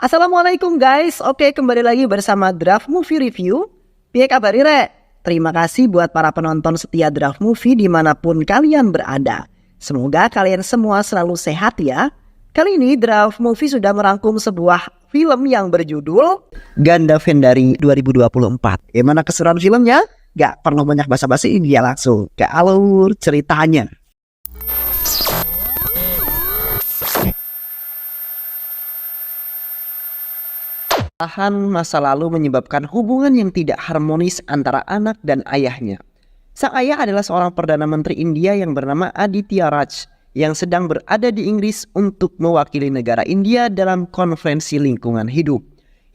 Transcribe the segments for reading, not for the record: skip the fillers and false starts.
Assalamualaikum guys, oke kembali lagi bersama Draft Movie Review. Piye kabar Re? Terima kasih buat para penonton setia Draft Movie dimanapun kalian berada. Semoga kalian semua selalu sehat ya. Kali ini Draft Movie sudah merangkum sebuah film yang berjudul Ganda Vendari 2024. Gimana keseruan filmnya? Gak perlu banyak basa-basi, dia langsung ke alur ceritanya. Kesalahan masa lalu menyebabkan hubungan yang tidak harmonis antara anak dan ayahnya. Sang ayah adalah seorang Perdana Menteri India yang bernama Aditya Raj yang sedang berada di Inggris untuk mewakili negara India dalam konferensi lingkungan hidup.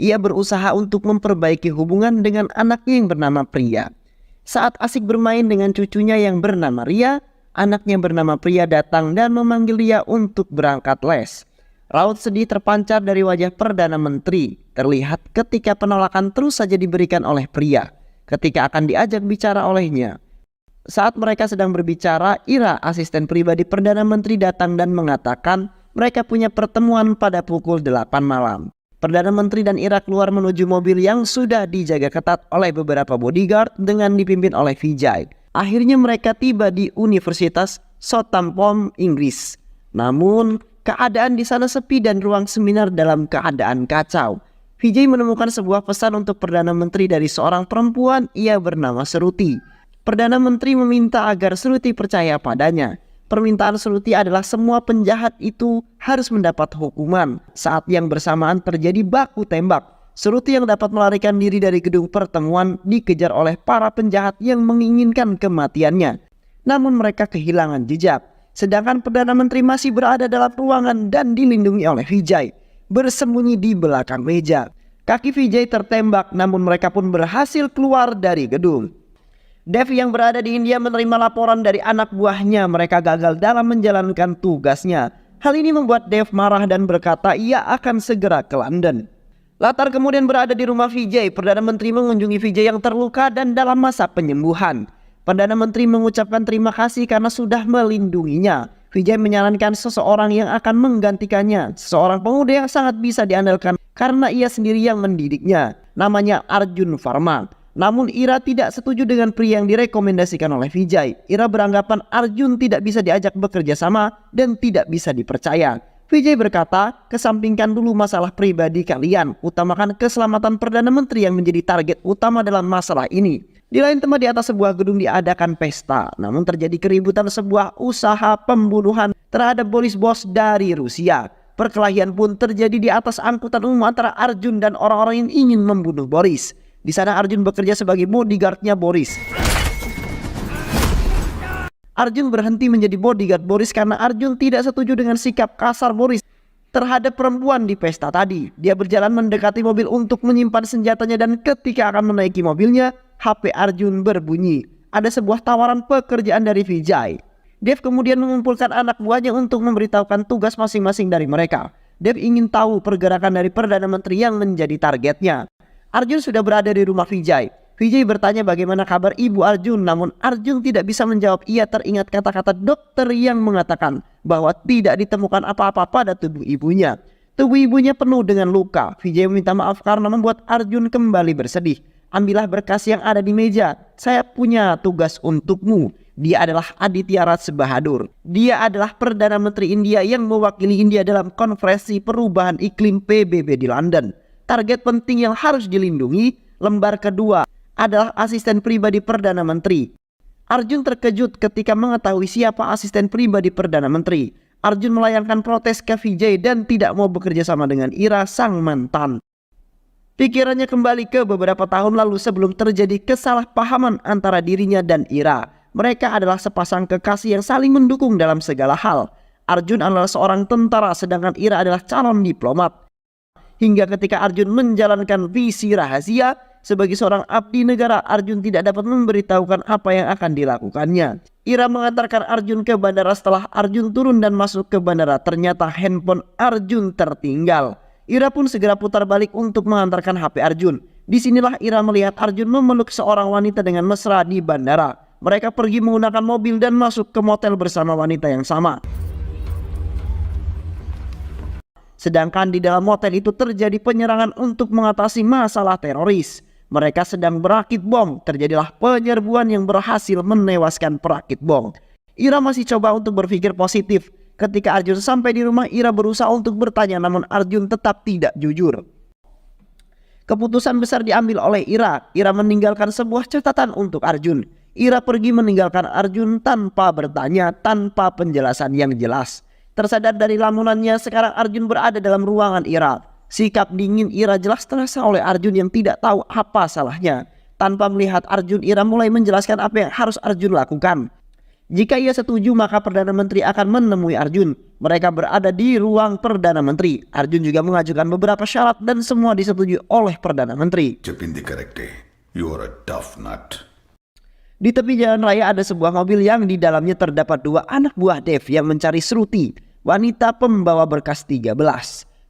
Ia berusaha untuk memperbaiki hubungan dengan anaknya yang bernama Priya. Saat asik bermain dengan cucunya yang bernama Ria, anaknya bernama Priya datang dan memanggil dia untuk berangkat les. Raut sedih terpancar dari wajah Perdana Menteri terlihat ketika penolakan terus saja diberikan oleh Priya ketika akan diajak bicara olehnya. Saat mereka sedang berbicara, Ira, asisten pribadi Perdana Menteri, datang dan mengatakan mereka punya pertemuan pada pukul 8 malam. Perdana Menteri dan Ira keluar menuju mobil yang sudah dijaga ketat oleh beberapa bodyguard dengan dipimpin oleh Vijay. Akhirnya mereka tiba di Universitas Southampton, Inggris. Namun keadaan di sana sepi dan ruang seminar dalam keadaan kacau. Vijay menemukan sebuah pesan untuk Perdana Menteri dari seorang perempuan, ia bernama Shruti. Perdana Menteri meminta agar Shruti percaya padanya. Permintaan Shruti adalah semua penjahat itu harus mendapat hukuman. Saat yang bersamaan terjadi baku tembak. Shruti yang dapat melarikan diri dari gedung pertemuan dikejar oleh para penjahat yang menginginkan kematiannya. Namun mereka kehilangan jejak. Sedangkan Perdana Menteri masih berada dalam ruangan dan dilindungi oleh Vijay, bersembunyi di belakang meja. Kaki Vijay tertembak, namun mereka pun berhasil keluar dari gedung. Dev yang berada di India menerima laporan dari anak buahnya mereka gagal dalam menjalankan tugasnya. Hal ini membuat Dev marah dan berkata ia akan segera ke London. Latar kemudian berada di rumah Vijay. Perdana Menteri mengunjungi Vijay yang terluka dan dalam masa penyembuhan. Perdana Menteri mengucapkan terima kasih karena sudah melindunginya. Vijay menyarankan seseorang yang akan menggantikannya, seseorang pemuda yang sangat bisa diandalkan karena ia sendiri yang mendidiknya, namanya Arjun Varma. Namun Ira tidak setuju dengan pria yang direkomendasikan oleh Vijay. Ira beranggapan Arjun tidak bisa diajak bekerja sama dan tidak bisa dipercaya. Vijay berkata, kesampingkan dulu masalah pribadi kalian, utamakan keselamatan Perdana Menteri yang menjadi target utama dalam masalah ini. Di lain tempat di atas sebuah gedung diadakan pesta, namun terjadi keributan sebuah usaha pembunuhan terhadap Boris Bos dari Rusia. Perkelahian pun terjadi di atas angkutan umum antara Arjun dan orang-orang yang ingin membunuh Boris. Di sana Arjun bekerja sebagai bodyguardnya Boris. Arjun berhenti menjadi bodyguard Boris karena Arjun tidak setuju dengan sikap kasar Boris terhadap perempuan di pesta tadi. Dia berjalan mendekati mobil untuk menyimpan senjatanya dan ketika akan menaiki mobilnya, HP Arjun berbunyi. Ada sebuah tawaran pekerjaan dari Vijay. Dev kemudian mengumpulkan anak buahnya untuk memberitahukan tugas masing-masing dari mereka. Dev ingin tahu pergerakan dari Perdana Menteri yang menjadi targetnya. Arjun sudah berada di rumah Vijay. Vijay bertanya bagaimana kabar ibu Arjun, namun Arjun tidak bisa menjawab. Ia teringat kata-kata dokter yang mengatakan bahwa tidak ditemukan apa-apa pada tubuh ibunya. Tubuh ibunya penuh dengan luka. Vijay meminta maaf karena membuat Arjun kembali bersedih. Ambillah berkas yang ada di meja. Saya punya tugas untukmu. Dia adalah Aditya Raj Bahadur. Dia adalah Perdana Menteri India yang mewakili India dalam konferensi perubahan iklim PBB di London. Target penting yang harus dilindungi. Lembar kedua adalah asisten pribadi Perdana Menteri. Arjun terkejut ketika mengetahui siapa asisten pribadi Perdana Menteri. Arjun melayangkan protes ke Vijay dan tidak mau bekerja sama dengan Ira, sang mantan. Pikirannya kembali ke beberapa tahun lalu sebelum terjadi kesalahpahaman antara dirinya dan Ira. Mereka adalah sepasang kekasih yang saling mendukung dalam segala hal. Arjun adalah seorang tentara sedangkan Ira adalah calon diplomat. Hingga ketika Arjun menjalankan visi rahasia sebagai seorang abdi negara, Arjun tidak dapat memberitahukan apa yang akan dilakukannya. Ira mengantarkan Arjun ke bandara. Setelah Arjun turun dan masuk ke bandara, ternyata handphone Arjun tertinggal. Ira pun segera putar balik untuk mengantarkan HP Arjun. Disinilah Ira melihat Arjun memeluk seorang wanita dengan mesra di bandara. Mereka pergi menggunakan mobil dan masuk ke motel bersama wanita yang sama. Sedangkan di dalam motel itu terjadi penyerangan untuk mengatasi masalah teroris. Mereka sedang berakit bom, terjadilah penyerbuan yang berhasil menewaskan perakit bom. Ira masih coba untuk berpikir positif. Ketika Arjun sampai di rumah, Ira berusaha untuk bertanya, namun Arjun tetap tidak jujur. Keputusan besar diambil oleh Ira. Ira meninggalkan sebuah catatan untuk Arjun. Ira pergi meninggalkan Arjun tanpa bertanya, tanpa penjelasan yang jelas. Tersadar dari lamunannya, sekarang Arjun berada dalam ruangan Ira. Sikap dingin Ira jelas terasa oleh Arjun yang tidak tahu apa salahnya. Tanpa melihat Arjun, Ira mulai menjelaskan apa yang harus Arjun lakukan. Jika ia setuju, maka Perdana Menteri akan menemui Arjun. Mereka berada di ruang Perdana Menteri. Arjun juga mengajukan beberapa syarat dan semua disetujui oleh Perdana Menteri. చెప్పింది కరెక్టే. You are a tough nut. Di tepi jalan raya ada sebuah mobil yang di dalamnya terdapat dua anak buah Dev yang mencari Shruti, wanita pembawa berkas 13.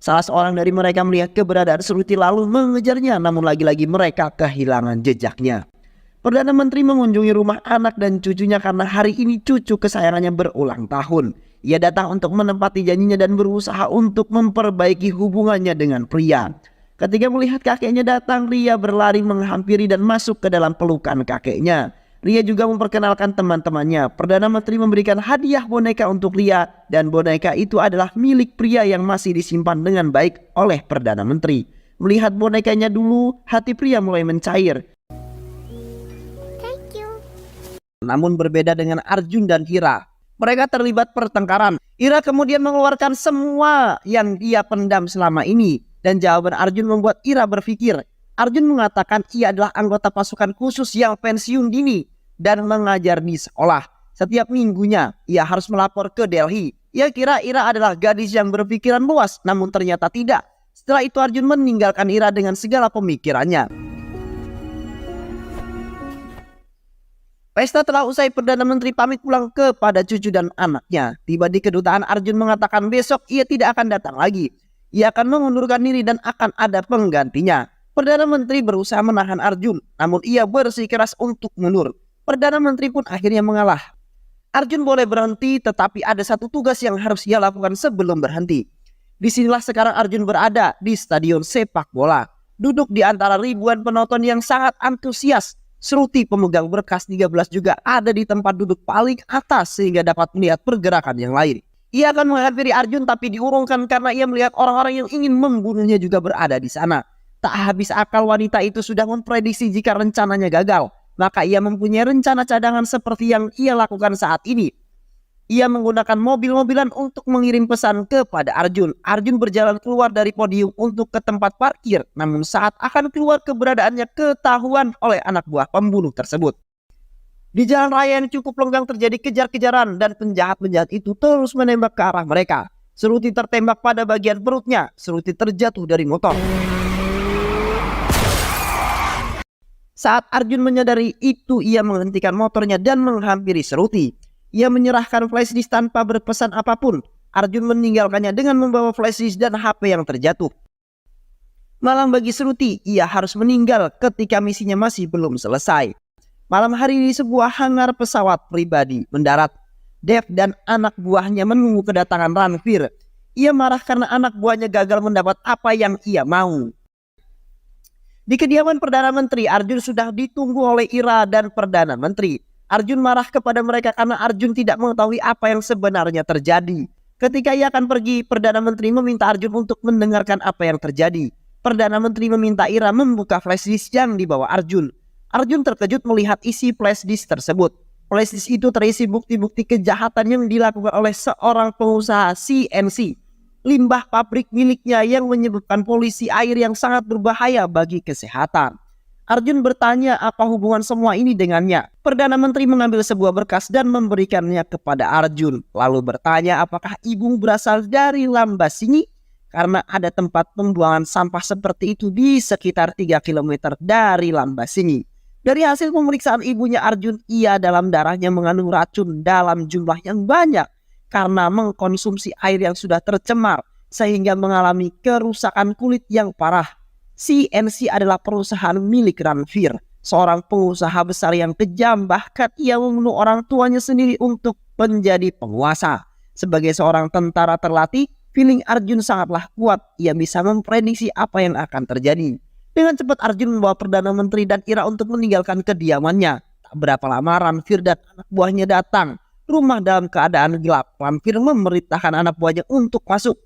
Salah seorang dari mereka melihat keberadaan Shruti lalu mengejarnya, namun lagi-lagi mereka kehilangan jejaknya. Perdana Menteri mengunjungi rumah anak dan cucunya karena hari ini cucu kesayangannya berulang tahun. Ia datang untuk menepati janjinya dan berusaha untuk memperbaiki hubungannya dengan pria. Ketika melihat kakeknya datang, Ria berlari menghampiri dan masuk ke dalam pelukan kakeknya. Ria juga memperkenalkan teman-temannya. Perdana Menteri memberikan hadiah boneka untuk Ria dan boneka itu adalah milik pria yang masih disimpan dengan baik oleh Perdana Menteri. Melihat bonekanya dulu, hati pria mulai mencair. Namun berbeda dengan Arjun dan Ira. Mereka terlibat pertengkaran. Ira kemudian mengeluarkan semua yang ia pendam selama ini. Dan jawaban Arjun membuat Ira berpikir. Arjun mengatakan ia adalah anggota pasukan khusus yang pensiun dini dan mengajar di sekolah. Setiap minggunya ia harus melapor ke Delhi. Ia kira Ira adalah gadis yang berpikiran luas, namun ternyata tidak. Setelah itu Arjun meninggalkan Ira dengan segala pemikirannya. Pesta telah usai, Perdana Menteri pamit pulang kepada cucu dan anaknya. Tiba di kedutaan, Arjun mengatakan besok ia tidak akan datang lagi. Ia akan mengundurkan diri dan akan ada penggantinya. Perdana Menteri berusaha menahan Arjun, namun ia bersikeras untuk mundur. Perdana Menteri pun akhirnya mengalah. Arjun boleh berhenti, tetapi ada satu tugas yang harus ia lakukan sebelum berhenti. Disinilah sekarang Arjun berada di stadion sepak bola. Duduk di antara ribuan penonton yang sangat antusias. Shruti pemegang berkas 13 juga ada di tempat duduk paling atas sehingga dapat melihat pergerakan yang lain. Ia akan menghampiri Arjun tapi diurungkan karena ia melihat orang-orang yang ingin membunuhnya juga berada di sana. Tak habis akal wanita itu sudah memprediksi jika rencananya gagal. Maka ia mempunyai rencana cadangan seperti yang ia lakukan saat ini. Ia menggunakan mobil-mobilan untuk mengirim pesan kepada Arjun. Arjun berjalan keluar dari podium untuk ke tempat parkir. Namun saat akan keluar, keberadaannya ketahuan oleh anak buah pembunuh tersebut. Di jalan raya yang cukup lenggang terjadi kejar-kejaran dan penjahat-penjahat itu terus menembak ke arah mereka. Shruti tertembak pada bagian perutnya. Shruti terjatuh dari motor. Saat Arjun menyadari itu, ia menghentikan motornya dan menghampiri Shruti. Ia menyerahkan flash disk tanpa berpesan apapun. Arjun meninggalkannya dengan membawa flash disk dan HP yang terjatuh. Malam bagi Shruti, ia harus meninggal ketika misinya masih belum selesai. Malam hari di sebuah hangar pesawat pribadi mendarat. Dev dan anak buahnya menunggu kedatangan Ranveer. Ia marah karena anak buahnya gagal mendapat apa yang ia mau. Di kediaman Perdana Menteri, Arjun sudah ditunggu oleh Ira dan Perdana Menteri. Arjun marah kepada mereka karena Arjun tidak mengetahui apa yang sebenarnya terjadi. Ketika ia akan pergi, Perdana Menteri meminta Arjun untuk mendengarkan apa yang terjadi. Perdana Menteri meminta Ira membuka flash disk yang dibawa Arjun. Arjun terkejut melihat isi flash disk tersebut. Flash disk itu terisi bukti-bukti kejahatan yang dilakukan oleh seorang pengusaha CNC. Limbah pabrik miliknya yang menyebabkan polusi air yang sangat berbahaya bagi kesehatan. Arjun bertanya apa hubungan semua ini dengannya. Perdana Menteri mengambil sebuah berkas dan memberikannya kepada Arjun. Lalu bertanya apakah ibu berasal dari Lambasini? Karena ada tempat pembuangan sampah seperti itu di sekitar 3 km dari Lambasini. Dari hasil pemeriksaan ibunya Arjun, ia dalam darahnya mengandung racun dalam jumlah yang banyak. Karena mengkonsumsi air yang sudah tercemar sehingga mengalami kerusakan kulit yang parah. CNC adalah perusahaan milik Ranveer, seorang pengusaha besar yang kejam. Bahkan ia membunuh orang tuanya sendiri untuk menjadi penguasa. Sebagai seorang tentara terlatih, Feeling Arjun sangatlah kuat, ia bisa memprediksi apa yang akan terjadi. Dengan cepat Arjun membawa Perdana Menteri dan Ira untuk meninggalkan kediamannya. Tak berapa lama Ranveer dan anak buahnya datang. Rumah dalam keadaan gelap. Ranveer memerintahkan anak buahnya untuk masuk.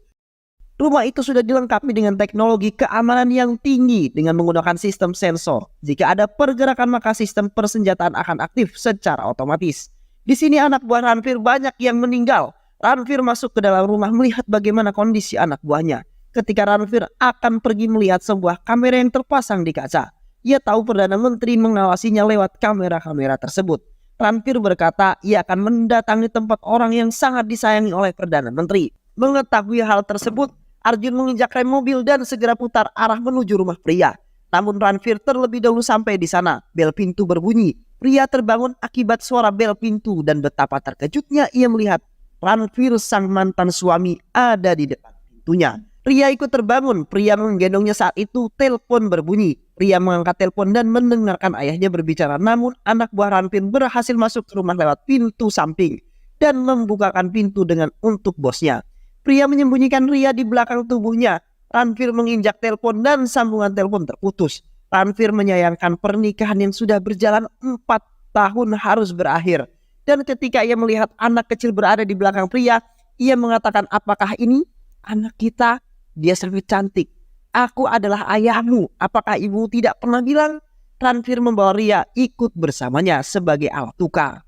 Rumah itu sudah dilengkapi dengan teknologi keamanan yang tinggi dengan menggunakan sistem sensor. Jika ada pergerakan maka sistem persenjataan akan aktif secara otomatis. Di sini anak buah Ranveer banyak yang meninggal. Ranveer masuk ke dalam rumah melihat bagaimana kondisi anak buahnya. Ketika Ranveer akan pergi melihat sebuah kamera yang terpasang di kaca. Ia tahu Perdana Menteri mengawasinya lewat kamera-kamera tersebut. Ranveer berkata ia akan mendatangi tempat orang yang sangat disayangi oleh Perdana Menteri. Mengetahui hal tersebut, Arjun menginjak rem mobil dan segera putar arah menuju rumah pria. Namun Ranveer terlebih dahulu sampai di sana. Bel pintu berbunyi. Pria terbangun akibat suara bel pintu dan betapa terkejutnya ia melihat Ranveer sang mantan suami ada di depan pintunya. Pria ikut terbangun. Pria menggendongnya saat itu telepon berbunyi. Pria mengangkat telepon dan mendengarkan ayahnya berbicara. Namun anak buah Ranveer berhasil masuk ke rumah lewat pintu samping dan membukakan pintu dengan untuk bosnya. Pria menyembunyikan Ria di belakang tubuhnya. Ranveer menginjak telepon dan sambungan telepon terputus. Ranveer menyayangkan pernikahan yang sudah berjalan 4 tahun harus berakhir. Dan ketika ia melihat anak kecil berada di belakang pria, ia mengatakan, apakah ini anak kita? Dia sangat cantik. Aku adalah ayahmu. Apakah ibu tidak pernah bilang? Ranveer membawa Ria ikut bersamanya sebagai alat tukar.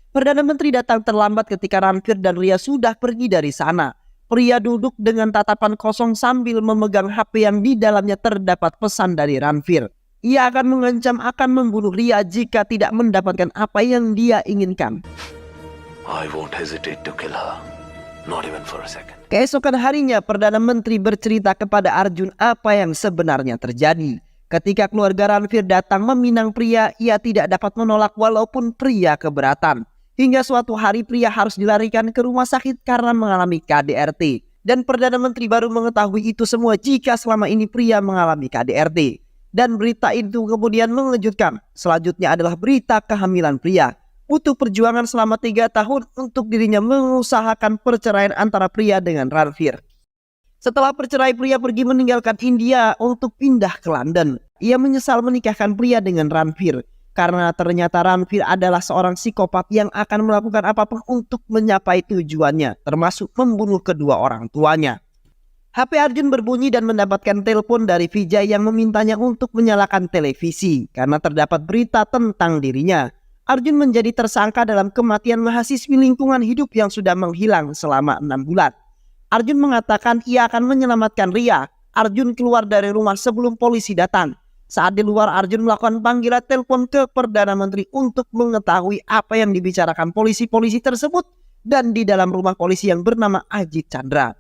Perdana Menteri datang terlambat ketika Ranveer dan Ria sudah pergi dari sana. Pria duduk dengan tatapan kosong sambil memegang HP yang di dalamnya terdapat pesan dari Ranveer. Ia akan mengancam akan membunuh Ria jika tidak mendapatkan apa yang dia inginkan. I won't hesitate to kill her, not even for a second. Keesokan harinya Perdana Menteri bercerita kepada Arjun apa yang sebenarnya terjadi. Ketika keluarga Ranveer datang meminang pria, ia tidak dapat menolak walaupun pria keberatan. Hingga suatu hari pria harus dilarikan ke rumah sakit karena mengalami KDRT. Dan Perdana Menteri baru mengetahui itu semua jika selama ini pria mengalami KDRT. Dan berita itu kemudian mengejutkan. Selanjutnya adalah berita kehamilan pria. Butuh perjuangan selama 3 tahun untuk dirinya mengusahakan perceraian antara pria dengan Ranveer. Setelah bercerai, pria pergi meninggalkan India untuk pindah ke London. Ia menyesal menikahkan pria dengan Ranveer. Karena ternyata Ranveer adalah seorang psikopat yang akan melakukan apapun untuk mencapai tujuannya. Termasuk membunuh kedua orang tuanya. HP Arjun berbunyi dan mendapatkan telepon dari Vijay yang memintanya untuk menyalakan televisi karena terdapat berita tentang dirinya. Arjun menjadi tersangka dalam kematian mahasiswi lingkungan hidup yang sudah menghilang selama 6 bulan. Arjun mengatakan ia akan menyelamatkan Ria. Arjun keluar dari rumah sebelum polisi datang. Saat di luar, Arjun melakukan panggilan telepon ke Perdana Menteri untuk mengetahui apa yang dibicarakan polisi-polisi tersebut dan di dalam rumah polisi yang bernama Ajit Chandra.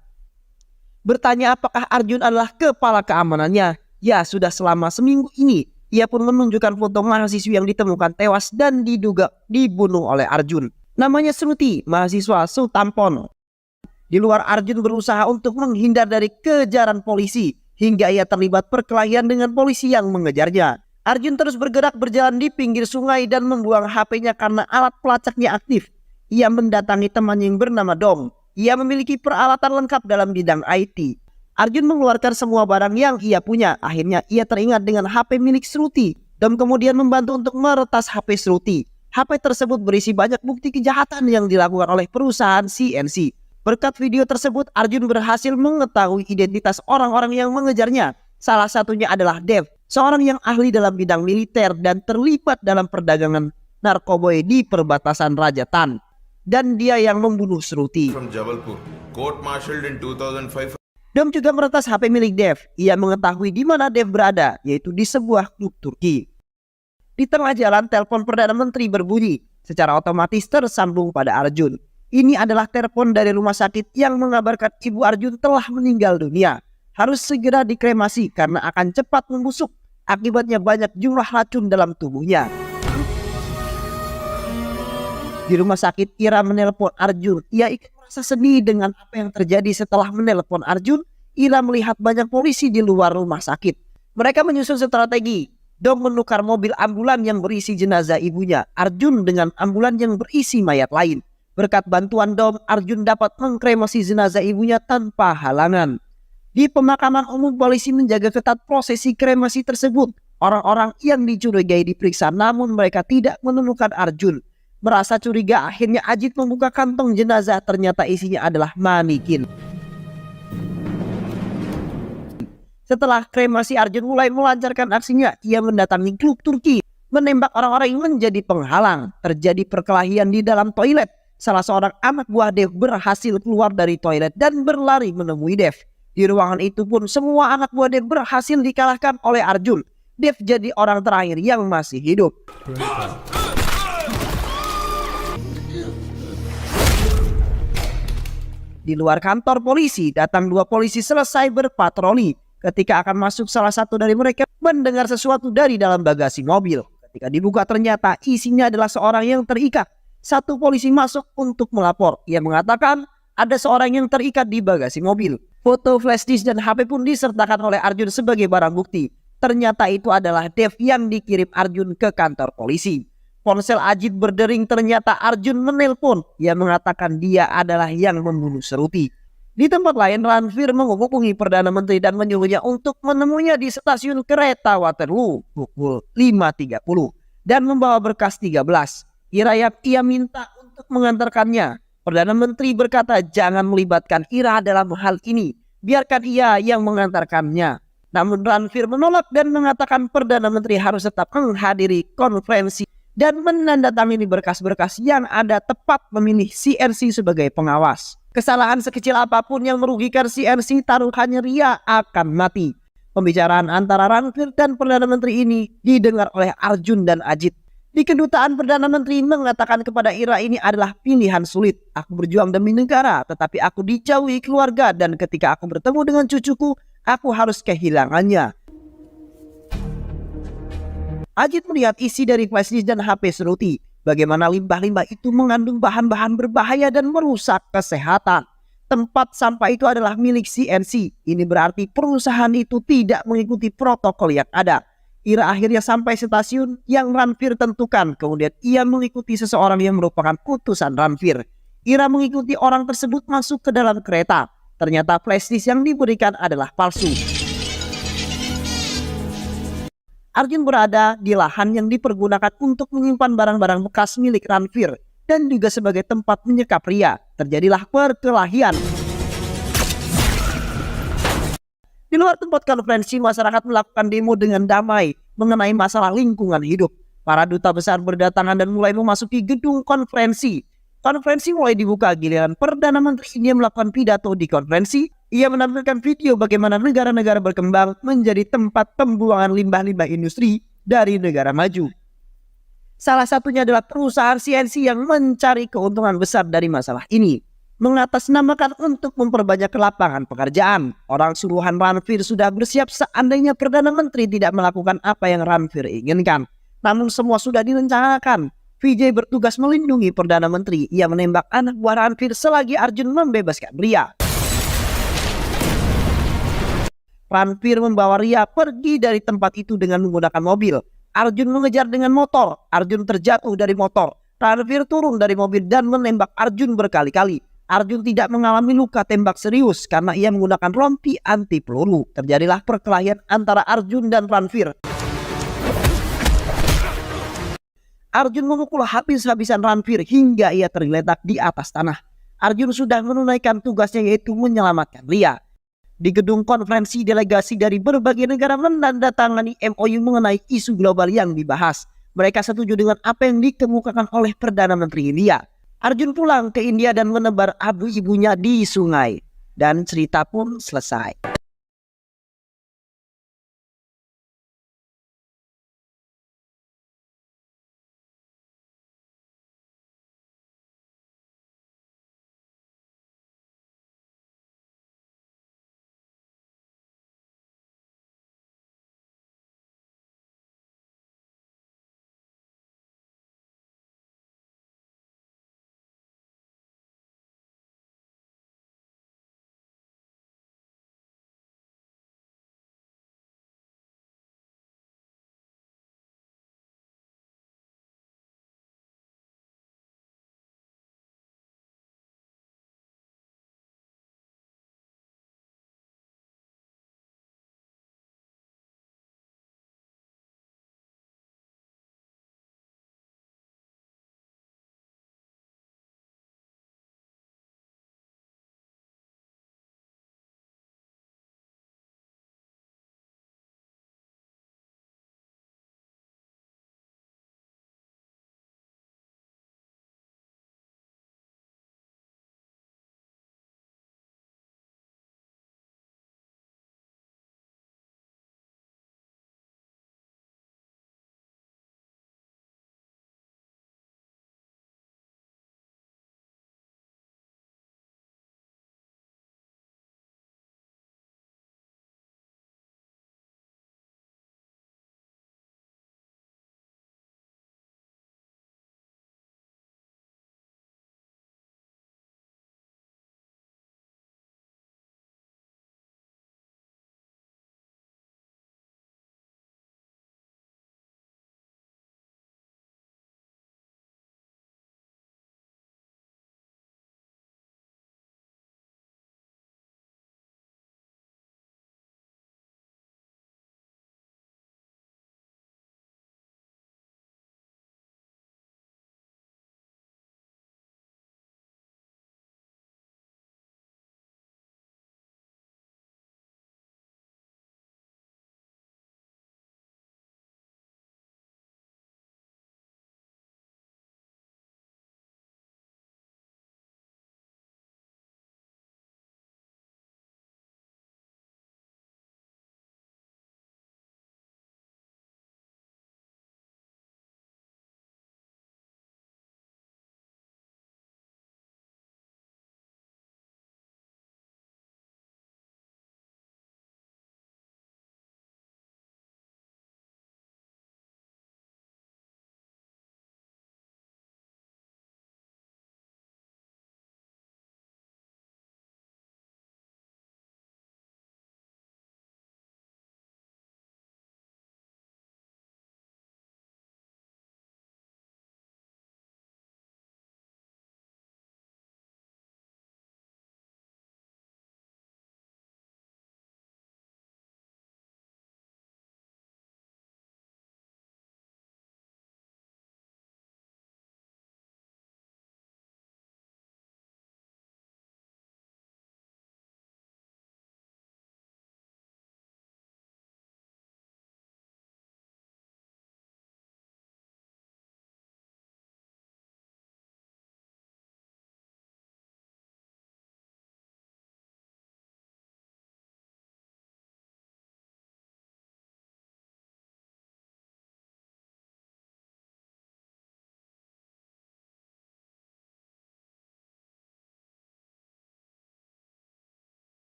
Bertanya apakah Arjun adalah kepala keamanannya. Ya, sudah selama seminggu ini. Ia pun menunjukkan foto mahasiswi yang ditemukan tewas dan diduga dibunuh oleh Arjun. Namanya Shruti, mahasiswa Sultampon. Di luar, Arjun berusaha untuk menghindar dari kejaran polisi. Hingga ia terlibat perkelahian dengan polisi yang mengejarnya. Arjun terus bergerak berjalan di pinggir sungai dan membuang HP-nya karena alat pelacaknya aktif. Ia mendatangi temannya yang bernama Dom. Ia memiliki peralatan lengkap dalam bidang IT. Arjun mengeluarkan semua barang yang ia punya. Akhirnya ia teringat dengan HP milik Shruti. Dom kemudian membantu untuk meretas HP Shruti. HP tersebut berisi banyak bukti kejahatan yang dilakukan oleh perusahaan CNC. Berkat video tersebut, Arjun berhasil mengetahui identitas orang-orang yang mengejarnya. Salah satunya adalah Dev, seorang yang ahli dalam bidang militer dan terlibat dalam perdagangan narkoba di perbatasan Rajasthan. Dan dia yang membunuh Shruti. From Jabalpur, court-martialed in 2005. Dom juga meretas HP milik Dev. Ia mengetahui di mana Dev berada, yaitu di sebuah klub Turki. Di tengah jalan, telepon Perdana Menteri berbunyi. Secara otomatis tersambung pada Arjun. Ini adalah telepon dari rumah sakit yang mengabarkan ibu Arjun telah meninggal dunia. Harus segera dikremasi karena akan cepat membusuk. Akibatnya banyak jumlah racun dalam tubuhnya. Di rumah sakit, Ira menelpon Arjun. Ia ikut merasa sedih dengan apa yang terjadi setelah menelpon Arjun. Ira melihat banyak polisi di luar rumah sakit. Mereka menyusun strategi. Dom menukar mobil ambulan yang berisi jenazah ibunya. Arjun dengan ambulan yang berisi mayat lain. Berkat bantuan Dom, Arjun dapat mengkremasi jenazah ibunya tanpa halangan. Di pemakaman umum, polisi menjaga ketat prosesi kremasi tersebut. Orang-orang yang dicurigai diperiksa, namun mereka tidak menemukan Arjun. Merasa curiga, akhirnya Ajit membuka kantong jenazah, ternyata isinya adalah manikin. Setelah kremasi, Arjun mulai melancarkan aksinya. Ia mendatangi klub Turki, menembak orang-orang yang menjadi penghalang. Terjadi perkelahian di dalam toilet. Salah seorang anak buah Dev berhasil keluar dari toilet dan berlari menemui Dev. Di ruangan itu pun semua anak buah Dev berhasil dikalahkan oleh Arjun. Dev jadi orang terakhir yang masih hidup. Di luar kantor polisi, datang dua polisi selesai berpatroli. Ketika akan masuk, salah satu dari mereka mendengar sesuatu dari dalam bagasi mobil. Ketika dibuka, ternyata isinya adalah seorang yang terikat. Satu polisi masuk untuk melapor. Ia mengatakan ada seorang yang terikat di bagasi mobil. Foto flash disk dan HP pun disertakan oleh Arjun sebagai barang bukti. Ternyata itu adalah Dev yang dikirim Arjun ke kantor polisi. Ponsel Ajit berdering, ternyata Arjun menelpon. Ia mengatakan dia adalah yang membunuh Seruti. Di tempat lain, Ranveer menghubungi Perdana Menteri dan menyuruhnya untuk menemuinya di stasiun kereta Waterloo pukul 5.30 dan membawa berkas 13. Ira yang ia minta untuk mengantarkannya. Perdana Menteri berkata jangan melibatkan Ira dalam hal ini. Biarkan ia yang mengantarkannya. Namun Ranveer menolak dan mengatakan Perdana Menteri harus tetap menghadiri konferensi dan menandatangani berkas-berkas yang ada, tepat memilih CNC sebagai pengawas. Kesalahan sekecil apapun yang merugikan CNC, taruhannya Ria akan mati. Pembicaraan antara Ranveer dan Perdana Menteri ini didengar oleh Arjun dan Ajit. Di kedutaan, Perdana Menteri mengatakan kepada Ira ini adalah pilihan sulit. Aku berjuang demi negara, tetapi aku dijauhi keluarga dan ketika aku bertemu dengan cucuku, aku harus kehilangannya. Ajit melihat isi dari flash disk dan HP Seruti. Bagaimana limbah-limbah itu mengandung bahan-bahan berbahaya dan merusak kesehatan. Tempat sampah itu adalah milik CNC. Ini berarti perusahaan itu tidak mengikuti protokol yang ada. Ira akhirnya sampai stasiun yang Ranveer tentukan. Kemudian ia mengikuti seseorang yang merupakan utusan Ranveer. Ira mengikuti orang tersebut masuk ke dalam kereta. Ternyata flash disk yang diberikan adalah palsu. Arjun berada di lahan yang dipergunakan untuk menyimpan barang-barang bekas milik Ranveer dan juga sebagai tempat menyekap Ria. Terjadilah perkelahian. Di luar tempat konferensi, masyarakat melakukan demo dengan damai mengenai masalah lingkungan hidup. Para duta besar berdatangan dan mulai memasuki gedung konferensi. Konferensi mulai dibuka, giliran Perdana Menteri ini melakukan pidato di konferensi. Ia menampilkan video bagaimana negara-negara berkembang menjadi tempat pembuangan limbah-limbah industri dari negara maju. Salah satunya adalah perusahaan CNC yang mencari keuntungan besar dari masalah ini. Mengatasnamakan untuk memperbanyak lapangan pekerjaan. Orang suruhan Ranveer sudah bersiap seandainya Perdana Menteri tidak melakukan apa yang Ranveer inginkan. Namun semua sudah direncanakan. Vijay bertugas melindungi Perdana Menteri. Ia menembak anak buah Ranveer selagi Arjun membebaskan Ria. Ranveer membawa Ria pergi dari tempat itu dengan menggunakan mobil. Arjun mengejar dengan motor. Arjun terjatuh dari motor. Ranveer turun dari mobil dan menembak Arjun berkali-kali. Arjun tidak mengalami luka tembak serius karena ia menggunakan rompi anti peluru. Terjadilah perkelahian antara Arjun dan Ranveer. Arjun memukul habis-habisan Ranveer hingga ia tergeletak di atas tanah. Arjun sudah menunaikan tugasnya, yaitu menyelamatkan Ria. Di gedung konferensi, delegasi dari berbagai negara menandatangani MOU mengenai isu global yang dibahas. Mereka setuju dengan apa yang dikemukakan oleh Perdana Menteri India. Arjun pulang ke India dan menebar abu ibunya di sungai. Dan cerita pun selesai.